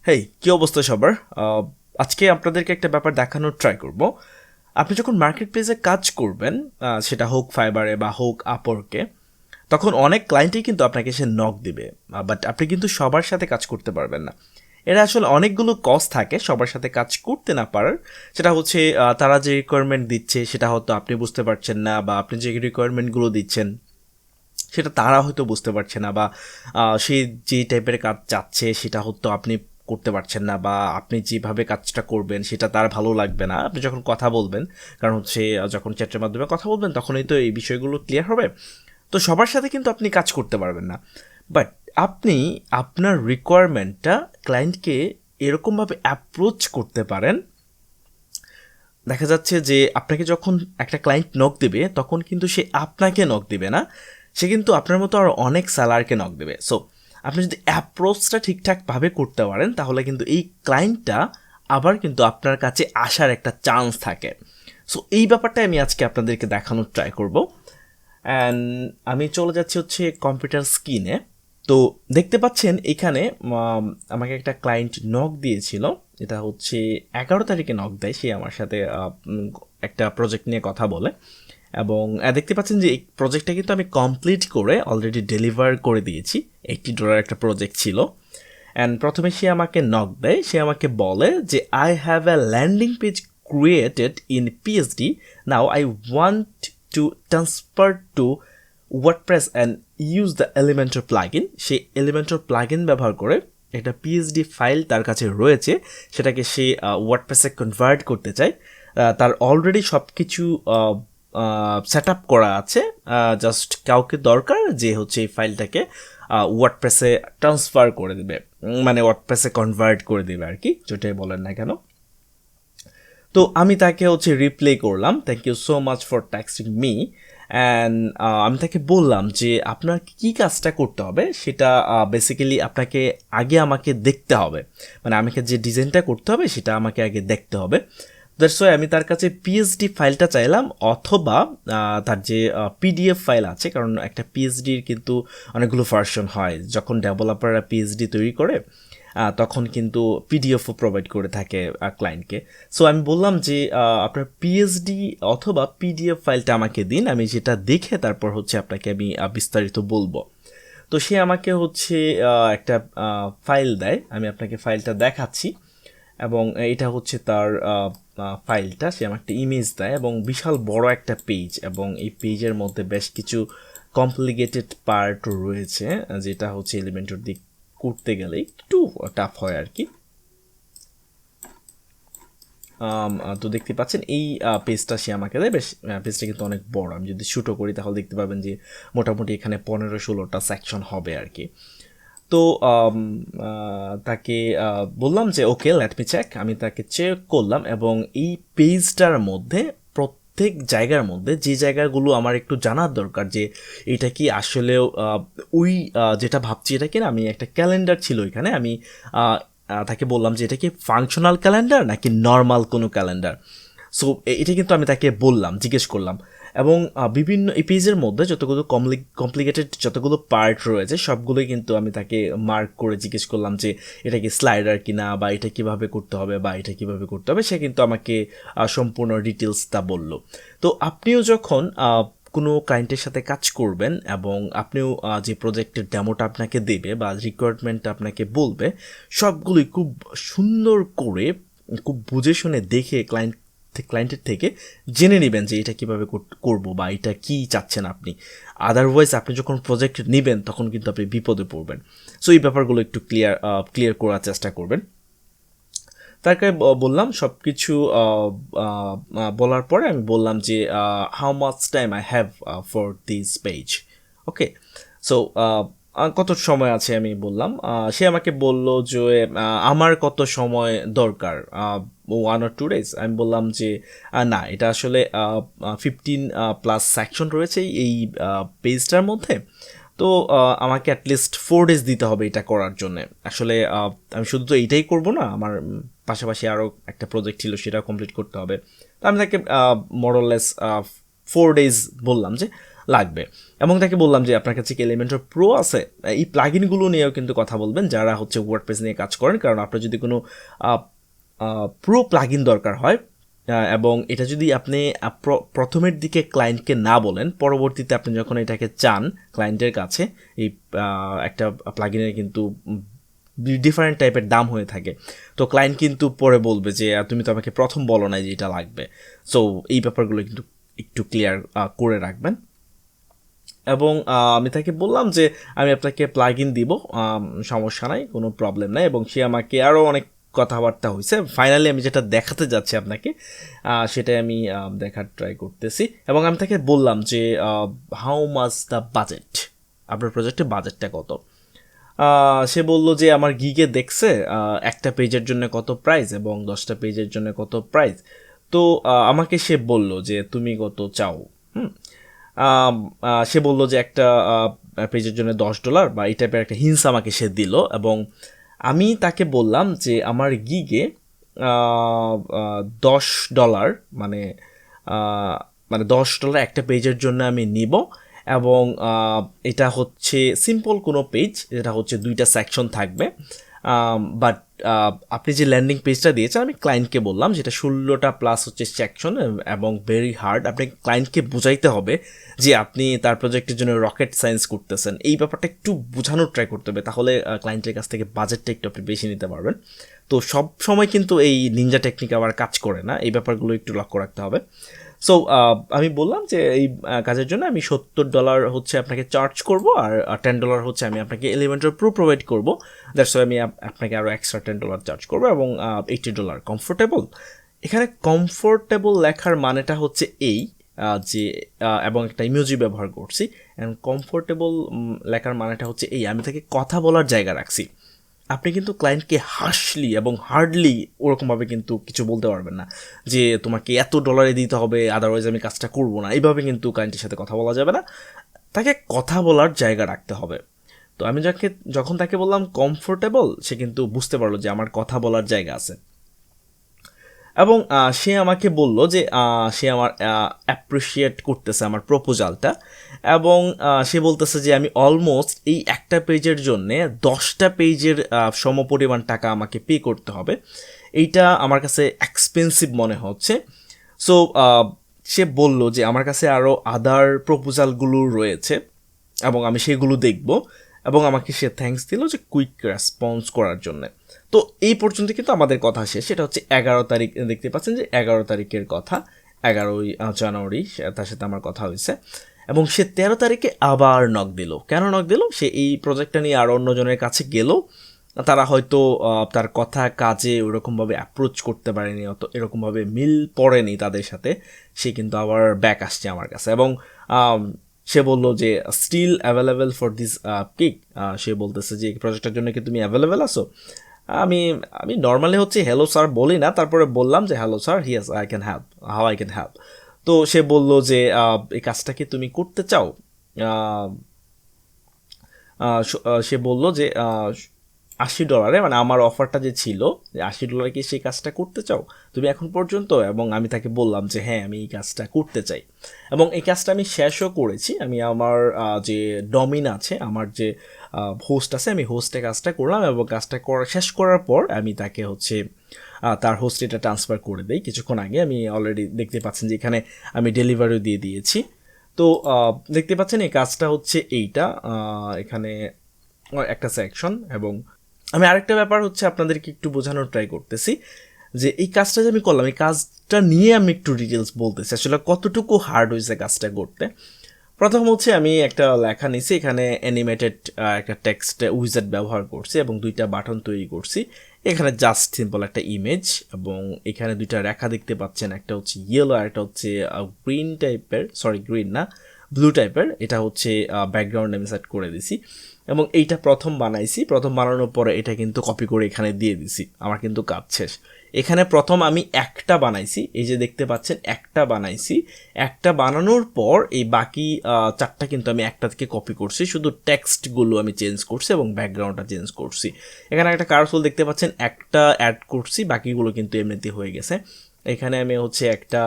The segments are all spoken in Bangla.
হেই, কী অবস্থা সবার? আজকে আপনাদেরকে একটা ব্যাপার দেখানোর ট্রাই করব। আপনি যখন মার্কেট প্লেসে কাজ করবেন, সেটা হোক ফাইবারে বা হোক আপওয়ার্কে, তখন অনেক ক্লায়েন্টই কিন্তু আপনাকে এসে নক দিবে, বাট আপনি কিন্তু সবার সাথে কাজ করতে পারবেন না। এরা আসলে অনেকগুলো কজ থাকে সবার সাথে কাজ করতে না পারার। সেটা হচ্ছে তারা যে রিকোয়ারমেন্ট দিচ্ছে সেটা হয়তো আপনি বুঝতে পারছেন না, বা আপনি যে রিকোয়ারমেন্টগুলো দিচ্ছেন সেটা তারা হয়তো বুঝতে পারছে না, বা সে যে টাইপের কাজ চাচ্ছে সেটা হয়তো আপনি করতে পারছেন না, বা আপনি যেভাবে কাজটা করবেন সেটা তার ভালো লাগবে না আপনি যখন কথা বলবেন। কারণ হচ্ছে যখন চ্যাটের মাধ্যমে কথা বলবেন তখনই তো এই বিষয়গুলো ক্লিয়ার হবে। তো সবার সাথে কিন্তু আপনি কাজ করতে পারবেন না, বাট আপনি আপনার রিকোয়ারমেন্টটা ক্লায়েন্টকে এরকমভাবে অ্যাপ্রোচ করতে পারেন। দেখা যাচ্ছে যে আপনাকে যখন একটা ক্লায়েন্ট নক দেবে তখন কিন্তু সে আপনাকে নক দেবে না, সে কিন্তু আপনার মতো আর অনেক সেলারকে নক দেবে। সো আপনি যদি অ্যাপ্রোচটা ঠিকঠাকভাবে করতে পারেন তাহলে কিন্তু এই ক্লায়েন্টটা আবার কিন্তু আপনার কাছে আসার একটা চান্স থাকে। সো এই ব্যাপারটা আমি আজকে আপনাদেরকে দেখানোর ট্রাই করব। অ্যান্ড আমি চলে যাচ্ছি হচ্ছে কম্পিউটার স্ক্রিনে। তো দেখতে পাচ্ছেন এখানে আমাকে একটা ক্লায়েন্ট নক দিয়েছিল। এটা হচ্ছে 11 তারিখে নক দেয়, সে আমার সাথে একটা প্রজেক্ট নিয়ে কথা বলে। এবং দেখতে পাচ্ছেন যে এই প্রজেক্টটা কিন্তু আমি কমপ্লিট করে অলরেডি ডেলিভার করে দিয়েছি। $80 একটা প্রজেক্ট ছিল। অ্যান্ড প্রথমে সে আমাকে নক দেয়, সে আমাকে বলে যে I have a landing page created in PhD, now I want to transfer to WordPress and use the Elementor plugin. সেই এলিমেন্টর প্লাগইন ব্যবহার করে একটা পিএইচডি ফাইল তার কাছে রয়েছে, সেটাকে সে ওয়ার্ডপ্রেসে কনভার্ট করতে চায়। তার অলরেডি সব কিছু সেট আপ করা আছে, জাস্ট কাউকে দরকার যে হচ্ছে এই ফাইলটাকে ওয়ার্ডপ্রেসে ট্রান্সফার করে দেবে, মানে ওয়ার্ডপ্রেসে কনভার্ট করে দেবে আর কি, যেটাই বলেন না কেন। তো আমি তাকে হচ্ছে রিপ্লাই করলাম, thank you so much for texting me. And আমি তাকে বললাম যে আপনার কী কাজটা করতে হবে সেটা বেসিক্যালি আপনাকে আগে আমাকে দেখতে হবে, মানে আমাকে যে ডিজাইনটা করতে হবে সেটা আমাকে আগে দেখতে হবে। দ্যাটস ওয়াই আমি তার কাছে পিএইচডি ফাইলটা চাইলাম, অথবা তার যে পিডিএফ ফাইল আছে, কারণ একটা পিএইচডির কিন্তু অনেকগুলো ভার্সন হয়। যখন ডেভেলপাররা পিএইচডি তৈরি করে তখন কিন্তু পিডিএফও প্রোভাইড করে থাকে ক্লায়েন্টকে। সো আমি বললাম যে আপনার পিএইচডি অথবা পিডিএফ ফাইলটা আমাকে দিন, আমি যেটা দেখে তারপর হচ্ছে আপনাকে আমি বিস্তারিত বলবো। তো সে আমাকে হচ্ছে একটা ফাইল দেয়, আমি আপনাকে ফাইলটা দেখাচ্ছি। এবং এটা হচ্ছে তার ফাইলটা, সে আমাকে একটা ইমেজ দেয় এবং বিশাল বড় একটা পেজ, এবং এই পেজের মধ্যে বেশ কিছু কমপ্লিকেটেড পার্ট রয়েছে, যেটা হচ্ছে এলিমেন্টর দিক করতে গেলে একটু টাফ হয় আর কি। তো দেখতে পাচ্ছেন এই পেজটা সে আমাকে দেয়, বেশ পেজটা কিন্তু অনেক বড়। আমি যদি শুটও করি তাহলে দেখতে পাবেন যে মোটামুটি এখানে 15-16টা সেকশন হবে আর কি। তো তাকে বললাম যে ওকে, লেট মি চেক। আমি তাকে চেক করলাম এবং এই পেজটার মধ্যে প্রত্যেক জায়গার মধ্যে যে জায়গাগুলো আমার একটু জানার দরকার, যে এটা কি আসলেও ওই যেটা ভাবছি এটা কি না, আমি একটা ক্যালেন্ডার ছিল এখানে, আমি তাকে বললাম যে এটা কি ফাংশনাল ক্যালেন্ডার নাকি নর্মাল কোনো ক্যালেন্ডার। সো এটা কিন্তু আমি তাকে বললাম, জিজ্ঞেস করলাম। এবং বিভিন্ন এই পেজের মধ্যে যতগুলো কমপ্লিকেটেড যতগুলো পার্ট রয়েছে সবগুলোই কিন্তু আমি তাকে মার্ক করে জিজ্ঞেস করলাম যে এটা কি স্লাইডার কিনা, বা এটা কিভাবে করতে হবে, বা এটা কিভাবে করতে হবে। সে কিন্তু আমাকে সম্পূর্ণ ডিটেলসটা বলল। তো আপনিও যখন কোনো ক্লায়েন্টের সাথে কাজ করবেন এবং আপনিও যে প্রজেক্টের ডেমোটা আপনাকে দেবে বা রিকোয়ারমেন্টটা আপনাকে বলবে, সবগুলোই খুব সুন্দর করে, খুব বুঝে শুনে দেখে ক্লায়েন্টের থেকে জেনে নেবেন যে এটা কীভাবে করবো বা এটা কী চাচ্ছেন আপনি। আদারওয়াইজ আপনি যখন প্রজেক্ট নেবেন তখন কিন্তু আপনি বিপদে পড়বেন। সো এই ব্যাপারগুলো একটু ক্লিয়ার করার চেষ্টা করবেন। তাকে বললাম সব কিছু বলার পরে আমি বললাম যে how much time I have for this page. Okay, so কত সময় আছে আমি বললাম। সে আমাকে বলল যে আমার কত সময় দরকার, 1 or 2 days। আমি বললাম যে না, এটা আসলে 15+ সেকশন রয়েছে এই পেজটার মধ্যে, তো আমাকে অ্যাটলিস্ট 4 days দিতে হবে এটা করার জন্য। আসলে আমি শুধু তো এইটাই করব না, আমার পাশাপাশি আরও একটা প্রজেক্ট ছিল সেটাও কমপ্লিট করতে হবে। তো আমি তাকে মোরলেস 4 days বললাম যে লাগবে। এবং তাকে বললাম যে আপনার কাছে কি এলিমেন্টর প্রো আছে, এই প্লাগইনগুলো নিয়েও কিন্তু কথা বলবেন যারা হচ্ছে ওয়ার্ডপ্রেস নিয়ে কাজ করেন, কারণ আপনার যদি কোনো প্রো প্লাগইন দরকার হয় এবং এটা যদি আপনি প্রথমের দিকে ক্লায়েন্টকে না বলেন, পরবর্তীতে আপনি যখন এটাকে চান ক্লায়েন্টের কাছে, এই একটা প্লাগইনের কিন্তু ডিফারেন্ট টাইপের দাম হয়ে থাকে, তো ক্লায়েন্ট কিন্তু পরে বলবে যে তুমি তো আমাকে প্রথম বলো না যে এটা লাগবে। সো এই ব্যাপারগুলো কিন্তু একটু ক্লিয়ার করে রাখবেন। এবং আমি তাকে বললাম যে আমি আপনাকে প্লাগ ইন দিব, সমস্যা নাই, কোনো প্রবলেম নাই। এবং সে আমাকে আরও অনেক কথাবার্তা হয়েছে। ফাইনালি আমি যেটা দেখাতে যাচ্ছি আপনাকে সেটাই আমি দেখার ট্রাই করতেছি। এবং আমি তাকে বললাম যে হাউ মাচ দ্য বাজেট, আপনার প্রজেক্টের বাজেটটা কত। সে বলল যে আমার গিগে দেখছে একটা পেজের জন্য কত প্রাইস এবং 10টা পেজের জন্য কত প্রাইস। তো আমাকে সে বলল যে তুমি কত চাও। সে বলল যে একটা পেজের জন্য $10 বা এই টাইপের একটা হিন্স আমাকে সে দিল। এবং আমি তাকে বললাম যে আমার গিগে $10 মানে মানে $10 একটা পেজের জন্য আমি নিব। এবং এটা হচ্ছে সিম্পল কোনো পেজ, এটা হচ্ছে 2টা সেকশন থাকবে। বাট আপনি যে ল্যান্ডিং পেজটা দিয়েছেন, আমি ক্লায়েন্টকে বললাম যেটা 16টা প্লাস হচ্ছে সেকশন এবং ভেরি হার্ড। আপনি ক্লায়েন্টকে বুঝাইতে হবে যে আপনি তার প্রজেক্টের জন্য রকেট সায়েন্স করতেছেন, এই ব্যাপারটা একটু বোঝানোর ট্রাই করতে হবে, তাহলে ক্লায়েন্টের কাছ থেকে বাজেটটা একটু আপনি বেশি নিতে পারবেন। তো সব সময় কিন্তু এই নিনজা টেকনিক আবার কাজ করে না, এই ব্যাপারগুলো একটু লক্ষ্য রাখতে হবে। সো আমি বললাম যে এই কাজের জন্য আমি $70 হচ্ছে আপনাকে চার্জ করব, আর $10 হচ্ছে আমি আপনাকে এলিমেন্টর প্রো প্রোভাইড করবো। দ্যাটস ওয়াই আমি আপনাকে আরও এক্সট্রা $10 চার্জ করবো। এবং $80 কমফোর্টেবল। এখানে কমফোর্টেবল লেখার মানেটা হচ্ছে এই যে এবং একটা ইমোজি ব্যবহার করছি। অ্যান্ড কমফোর্টেবল লেখার মানেটা হচ্ছে এই, আমি তাকে কথা বলার জায়গা রাখছি। আপনি কিন্তু ক্লায়েন্টকে হার্শলি এবং হার্ডলি ওরকমভাবে কিন্তু কিছু বলতে পারবেন না যে তোমাকে এত ডলারে দিতে হবে, আদারওয়াইজ আমি কাজটা করবো না। এইভাবে কিন্তু ক্লায়েন্টের সাথে কথা বলা যাবে না, তাকে কথা বলার জায়গা রাখতে হবে। তো আমি যখন তাকে বললাম কমফোর্টেবল, সে কিন্তু বুঝতে পারলো যে আমার কথা বলার জায়গা আছে। এবং সে আমাকে বলল যে সে আমার অ্যাপ্রিসিয়েট করতেছে আমার প্রপোজালটা। এবং সে বলতেছে যে আমি অলমোস্ট এই একটা পেজের জন্যে 10টা পেজের সমপরিমাণ টাকা আমাকে পে করতে হবে, এইটা আমার কাছে এক্সপেন্সিভ মনে হচ্ছে। সো সে বলল যে আমার কাছে আরও আদার প্রপোজালগুলো রয়েছে এবং আমি সেগুলো দেখব। এবং আমাকে সে থ্যাঙ্কস দিল যে কুইক রেসপন্স করার জন্য। তো এই পর্যন্ত কিন্তু আমাদের কথা শেষ। সেটা হচ্ছে 11 তারিখ, দেখতে পাচ্ছেন যে 11 তারিখের কথা, 11ই জানুয়ারি তার সাথে আমার কথা হয়েছে। এবং সে 13 তারিখে আবার নক দিল। কেন নক দিল? সে এই প্রজেক্টটা নিয়ে আরও অন্যজনের কাছে গেল, তারা হয়তো তার কথা কাজে ওরকমভাবে অ্যাপ্রোচ করতে পারেনি, অত এরকমভাবে মিল পড়েনি তাদের সাথে। সে কিন্তু আবার ব্যাক আসছে আমার কাছে। এবং সে বললো যে still available for this kick. সে বলতেছে যে এই প্রজেক্টের জন্য কি তুমি অ্যাভেলেবেল আছো? আমি আমি নর্মালি হচ্ছে হ্যালো স্যার বলি না, তারপরে বললাম যে hello sir, yes I can help, how I can help. তো সে বলল যে এই কাজটা কি তুমি করতে চাও? সে বলল যে $80, মানে আমার অফারটা যে ছিল যে $80 কি সেই কাজটা করতে চাও তুমি এখন পর্যন্ত? এবং আমি তাকে বললাম যে হ্যাঁ, আমি এই কাজটা করতে চাই। এবং এই কাজটা আমি শেষও করেছি। আমি আমার যে ডমিন আছে, আমার যে হোস্ট আছে, আমি হোস্টে কাজটা করলাম এবং কাজটা শেষ করার পর আমি তাকে হচ্ছে তার হোস্ট এটা ট্রান্সফার করে দেই কিছুক্ষণ আগে। আমি অলরেডি দেখতে পাচ্ছেন যে এখানে আমি ডেলিভারিও দিয়ে দিয়েছি। তো দেখতে পাচ্ছেন এই কাজটা হচ্ছে এইটা, এখানে একটা সেকশন। এবং আমি আরেকটা ব্যাপার হচ্ছে আপনাদেরকে একটু বোঝানোর ট্রাই করতেছি যে এই কাজটা যে আমি করলাম, এই কাজটা নিয়ে আমি একটু ডিটেলস বলতেছি আসলে কতটুকু হার্ড হয়েছে কাজটা করতে। প্রথম হচ্ছে আমি একটা লেখা নিছি, এখানে অ্যানিমেটেড একটা টেক্সট উইজার্ড ব্যবহার করছি এবং 2টা বাটন তৈরি করছি। এখানে জাস্ট সিম্পল একটা ইমেজ এবং এখানে 2টা রেখা দেখতে পাচ্ছেন, একটা হচ্ছে ইয়েলো আর একটা হচ্ছে গ্রিন টাইপের, সরি গ্রিন না, ব্লু টাইপের। এটা হচ্ছে ব্যাকগ্রাউন্ড আমি সেট করে দিছি। এবং এইটা প্রথম বানাইছি, প্রথম বানানোর পরে এটা কিন্তু কপি করে এখানে দিয়ে দিছি, আমার কিন্তু কাজ শেষ। এখানে প্রথম আমি একটা বানাইছি, এই যে দেখতে পাচ্ছেন একটা বানাইছি। একটা বানানোর পর এই বাকি 4টা কিন্তু আমি একটা থেকে কপি করছি, শুধু টেক্সটগুলো আমি চেঞ্জ করছি এবং ব্যাকগ্রাউন্ডটা চেঞ্জ করছি। এখানে একটা কার্সল দেখতে পাচ্ছেন, একটা অ্যাড করছি, বাকিগুলো কিন্তু এমনিতে হয়ে গেছে। এখানে আমি হচ্ছে একটা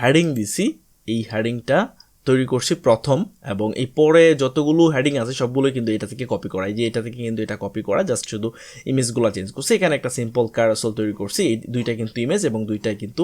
হেডিং দিছি, এই হেডিংটা তৈরি করছি প্রথম, এবং এই পরে যতগুলো হেডিং আছে সবগুলো কিন্তু এটা থেকে কপি করা, এই যে এটা থেকে কিন্তু এটা কপি করা, জাস্ট শুধু ইমেজগুলো চেঞ্জ করছি। এখানে একটা সিম্পল ক্যারাসেল তৈরি করছি, এই দুইটা কিন্তু ইমেজ এবং দুইটা কিন্তু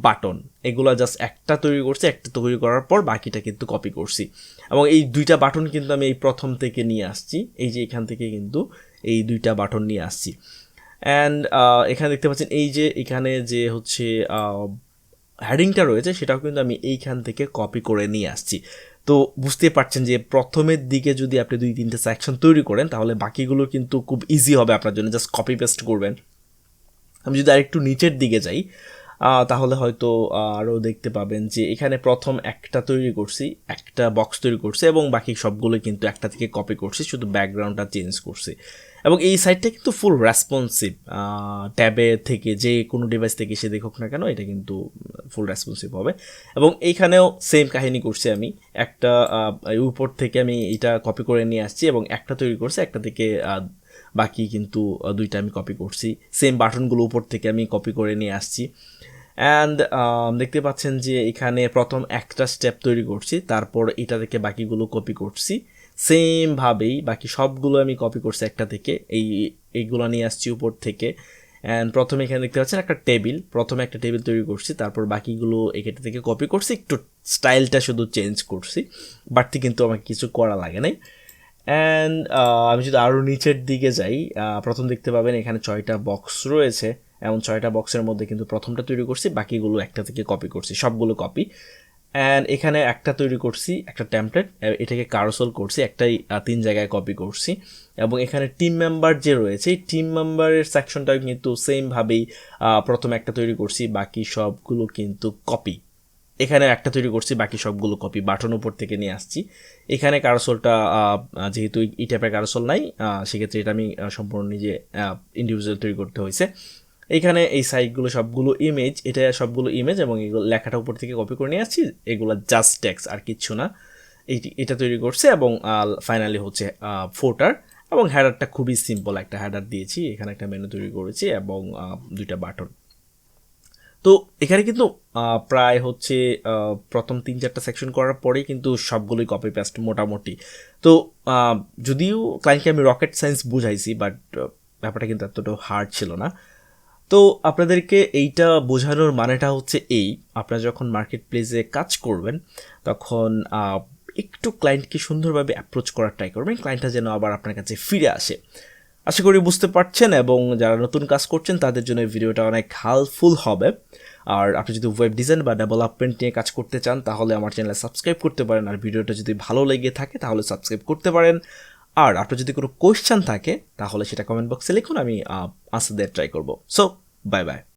বাটন, এগুলা জাস্ট একটা তৈরি করছি, একটা তৈরি করার পর বাকিটা কিন্তু কপি করছি। এবং এই দুইটা বাটন কিন্তু আমি এই প্রথম থেকে নিয়ে আসছি, এই যে এখান থেকে কিন্তু এই দুইটা বাটন নিয়ে আসছি। অ্যান্ড এখানে দেখতে পাচ্ছেন এই যে এখানে যে হচ্ছে হেডিংটা রয়েছে সেটাও কিন্তু আমি এইখান থেকে কপি করে নিয়ে আসছি। তো বুঝতে পারছেন যে প্রথমের দিকে যদি আপনি 2-3টে সেকশন তৈরি করেন তাহলে বাকিগুলো কিন্তু খুব ইজি হবে আপনার জন্য, জাস্ট কপি পেস্ট করবেন। আমি যদি আরেকটু নিচের দিকে যাই তাহলে হয়তো আরও দেখতে পাবেন যে এখানে প্রথম একটা তৈরি করছি, একটা বক্স তৈরি করছি এবং বাকি সবগুলো কিন্তু একটা থেকে কপি করছি, শুধু ব্যাকগ্রাউন্ডটা চেঞ্জ করছি। এবং এই সাইটটা কিন্তু ফুল রেসপন্সিভ, ট্যাবে থেকে যে কোনো ডিভাইস থেকে সে দেখুক না কেন এটা কিন্তু ফুল রেসপন্সিভ হবে। এবং এইখানেও সেম কাহিনী করছি, আমি একটা উপর থেকে আমি এটা কপি করে নিয়ে আসছি এবং একটা তৈরি করছি, একটা থেকে বাকি কিন্তু দুইটা আমি কপি করছি। সেম বাটনগুলো উপর থেকে আমি কপি করে নিয়ে আসছি। অ্যান্ড দেখতে পাচ্ছেন যে এখানে প্রথম একটা স্টেপ তৈরি করছি, তারপর এটা থেকে বাকিগুলো কপি করছি, সেমভাবেই বাকি সবগুলো আমি কপি করছি একটা থেকে, এইগুলো নিয়ে আসছি উপর থেকে। অ্যান্ড প্রথমে এখানে দেখতে পাচ্ছেন একটা টেবিল, প্রথমে একটা টেবিল তৈরি করছি, তারপর বাকিগুলো এখান থেকে কপি করছি, একটু স্টাইলটা শুধু চেঞ্জ করছি, বাড়তি কিন্তু আমাকে কিছু করা লাগে নাই। অ্যান্ড আমি যদি আরও নিচের দিকে যাই, প্রথম দেখতে পাবেন এখানে 6টা বক্স রয়েছে, এমন 6টা বক্সের মধ্যে কিন্তু প্রথমটা তৈরি করছি, বাকিগুলো একটা থেকে কপি করছি, সবগুলো কপি। অ্যান্ড এখানে একটা তৈরি করছি, একটা টেমপ্লেট, এটাকে কারোসল করছি, একটাই 3 জায়গায় কপি করছি। এবং এখানে টিম মেম্বার যে রয়েছে এই টিম মেম্বারের সেকশনটা কিন্তু সেমভাবেই প্রথমে একটা তৈরি করছি, বাকি সবগুলো কিন্তু কপি। এখানে একটা তৈরি করছি, বাকি সবগুলো কপি, বাটন উপর থেকে নিয়ে আসছি। এখানে কারোসলটা যেহেতু এই টাইপের কারোসল নাই, সেক্ষেত্রে এটা আমি সম্পূর্ণ নিজে ইন্ডিভিজুয়াল তৈরি করতে হয়েছে। এইখানে এই সাইটগুলো সবগুলো ইমেজ, এটা সবগুলো ইমেজ এবং এগুলো লেখাটা উপর থেকে কপি করে নিয়ে আসছি, এগুলো জাস্ট টেক্সট আর কিচ্ছু না। এটা তৈরি করছে এবং ফাইনালি হচ্ছে ফোটার, এবং হেডারটা খুবই সিম্পল একটা হেডার দিয়েছি, এখানে একটা মেনু তৈরি করেছি এবং দুইটা বাটন। তো এখানে কিন্তু প্রায় হচ্ছে প্রথম 3-4টা সেকশন করার পরেই কিন্তু সবগুলোই কপি পেস্ট মোটামুটি। তো যদিও ক্লায়েন্টকে আমি রকেট সায়েন্স বুঝাইছি, বাট ব্যাপারটা কিন্তু এতটাও হার্ড ছিল না। তো আপনাদেরকে এইটা বোঝানোর মানেটা হচ্ছে এই, আপনারা যখন মার্কেট প্লেসে কাজ করবেন তখন একটু ক্লায়েন্টকে সুন্দরভাবে অ্যাপ্রোচ করার ট্রাই করবেন, ক্লায়েন্টটা যেন আবার আপনার কাছে ফিরে আসে। আশা করি বুঝতে পারছেন, এবং যারা নতুন কাজ করছেন তাদের জন্য এই ভিডিওটা অনেক হেল্পফুল হবে। আর আপনি যদি ওয়েব ডিজাইন বা ডেভেলপমেন্ট নিয়ে কাজ করতে চান তাহলে আমার চ্যানেলে সাবস্ক্রাইব করতে পারেন, আর ভিডিওটা যদি ভালো লেগে থাকে তাহলে সাবস্ক্রাইব করতে পারেন। আর আপনার যদি কোনো কোয়েশ্চেন থাকে তাহলে সেটা কমেন্ট বক্সে লিখুন, আমি আনসার দেওয়ার ট্রাই করবো। So bye bye.